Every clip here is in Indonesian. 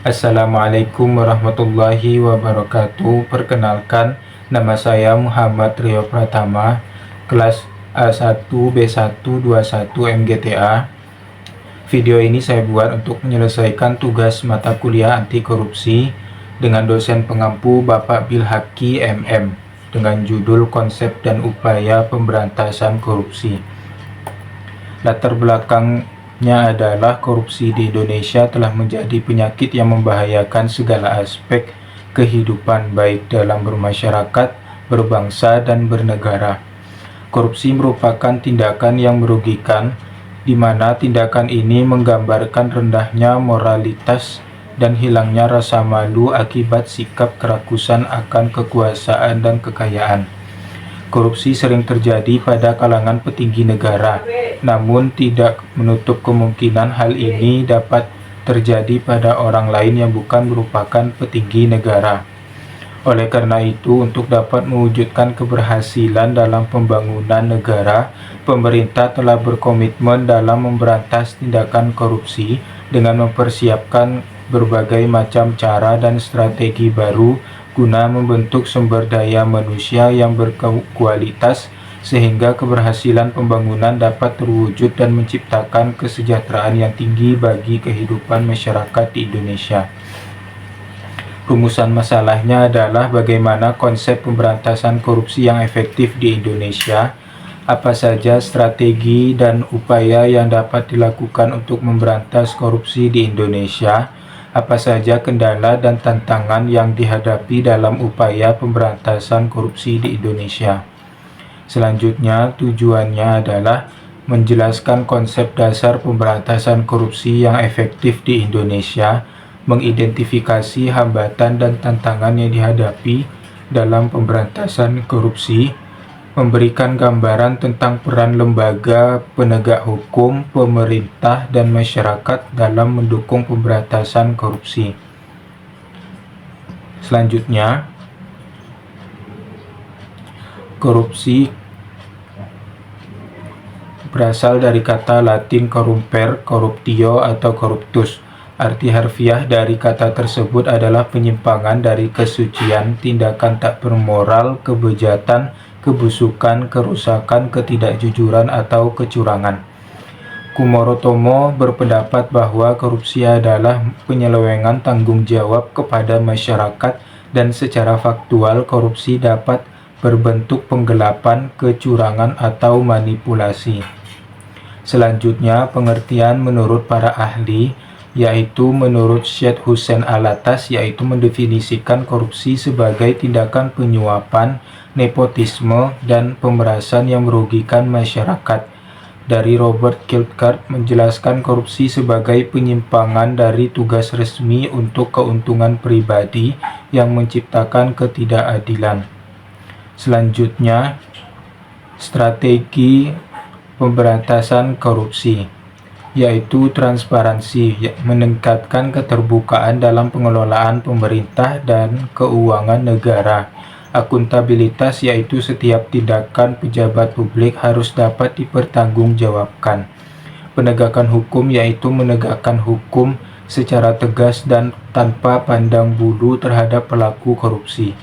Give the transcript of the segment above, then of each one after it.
Assalamualaikum warahmatullahi wabarakatuh. Perkenalkan, nama saya Muhammad Rio Pratama, kelas A1 B1 21 MGTA. Video ini saya buat untuk menyelesaikan tugas mata kuliah anti korupsi dengan dosen pengampu Bapak Bilhaki MM dengan judul Konsep dan Upaya Pemberantasan Korupsi. Latar belakangnya adalah korupsi di Indonesia telah menjadi penyakit yang membahayakan segala aspek kehidupan baik dalam bermasyarakat, berbangsa, dan bernegara. Korupsi merupakan tindakan yang merugikan, di mana tindakan ini menggambarkan rendahnya moralitas dan hilangnya rasa malu akibat sikap kerakusan akan kekuasaan dan kekayaan. Korupsi sering terjadi pada kalangan petinggi negara, namun tidak menutup kemungkinan hal ini dapat terjadi pada orang lain yang bukan merupakan petinggi negara. Oleh karena itu, untuk dapat mewujudkan keberhasilan dalam pembangunan negara, pemerintah telah berkomitmen dalam memberantas tindakan korupsi dengan mempersiapkan berbagai macam cara dan strategi baru guna membentuk sumber daya manusia yang berkualitas sehingga keberhasilan pembangunan dapat terwujud dan menciptakan kesejahteraan yang tinggi bagi kehidupan masyarakat di Indonesia. Rumusan masalahnya adalah bagaimana konsep pemberantasan korupsi yang efektif di Indonesia, apa saja strategi dan upaya yang dapat dilakukan untuk memberantas korupsi di Indonesia, apa saja kendala dan tantangan yang dihadapi dalam upaya pemberantasan korupsi di Indonesia. Selanjutnya, tujuannya adalah menjelaskan konsep dasar pemberantasan korupsi yang efektif di Indonesia, mengidentifikasi hambatan dan tantangan yang dihadapi dalam pemberantasan korupsi, memberikan gambaran tentang peran lembaga penegak hukum, pemerintah, dan masyarakat dalam mendukung pemberantasan korupsi. Selanjutnya, korupsi berasal dari kata Latin corrumpere, corruptio, atau corruptus. Arti harfiah dari kata tersebut adalah penyimpangan dari kesucian, tindakan tak bermoral, kebejatan, kebusukan, kerusakan, ketidakjujuran, atau kecurangan. Kumoro Tomo berpendapat bahwa korupsi adalah penyelewengan tanggung jawab kepada masyarakat dan secara faktual korupsi dapat berbentuk penggelapan, kecurangan, atau manipulasi. Selanjutnya, pengertian menurut para ahli, yaitu menurut Syed Hussein Alatas, yaitu mendefinisikan korupsi sebagai tindakan penyuapan, nepotisme, dan pemerasan yang merugikan masyarakat. Dari Robert Kiltgard menjelaskan korupsi sebagai penyimpangan dari tugas resmi untuk keuntungan pribadi yang menciptakan ketidakadilan. Selanjutnya, strategi pemberantasan korupsi, yaitu transparansi, meningkatkan keterbukaan dalam pengelolaan pemerintah dan keuangan negara. Akuntabilitas, yaitu setiap tindakan pejabat publik harus dapat dipertanggungjawabkan. Penegakan hukum, yaitu menegakkan hukum secara tegas dan tanpa pandang bulu terhadap pelaku korupsi.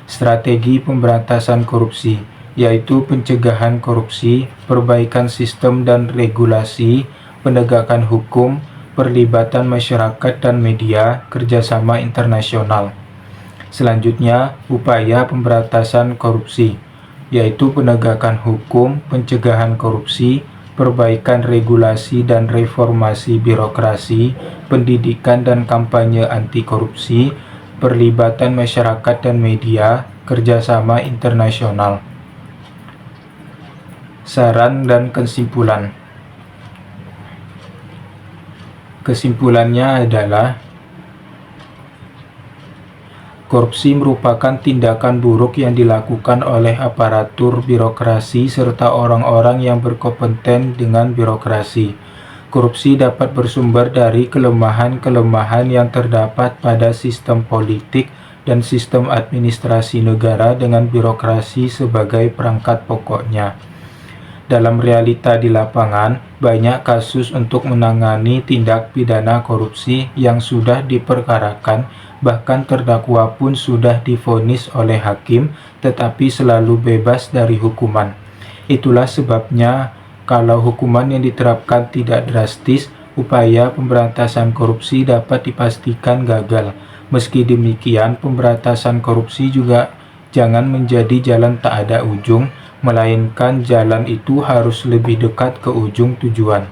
Strategi pemberantasan korupsi, yaitu pencegahan korupsi, perbaikan sistem dan regulasi, penegakan hukum, perlibatan masyarakat dan media, kerjasama internasional. Selanjutnya, upaya pemberantasan korupsi, yaitu penegakan hukum, pencegahan korupsi, perbaikan regulasi dan reformasi birokrasi, pendidikan dan kampanye anti korupsi, perlibatan masyarakat dan media, kerjasama internasional. Saran dan kesimpulan. Kesimpulannya adalah korupsi merupakan tindakan buruk yang dilakukan oleh aparatur birokrasi serta orang-orang yang berkompeten dengan birokrasi. Korupsi dapat bersumber dari kelemahan-kelemahan yang terdapat pada sistem politik dan sistem administrasi negara dengan birokrasi sebagai perangkat pokoknya. Dalam realita di lapangan, banyak kasus untuk menangani tindak pidana korupsi yang sudah diperkarakan, bahkan terdakwa pun sudah divonis oleh hakim, tetapi selalu bebas dari hukuman. Itulah sebabnya, kalau hukuman yang diterapkan tidak drastis, upaya pemberantasan korupsi dapat dipastikan gagal. Meski demikian, pemberantasan korupsi juga jangan menjadi jalan tak ada ujung, melainkan jalan itu harus lebih dekat ke ujung tujuan.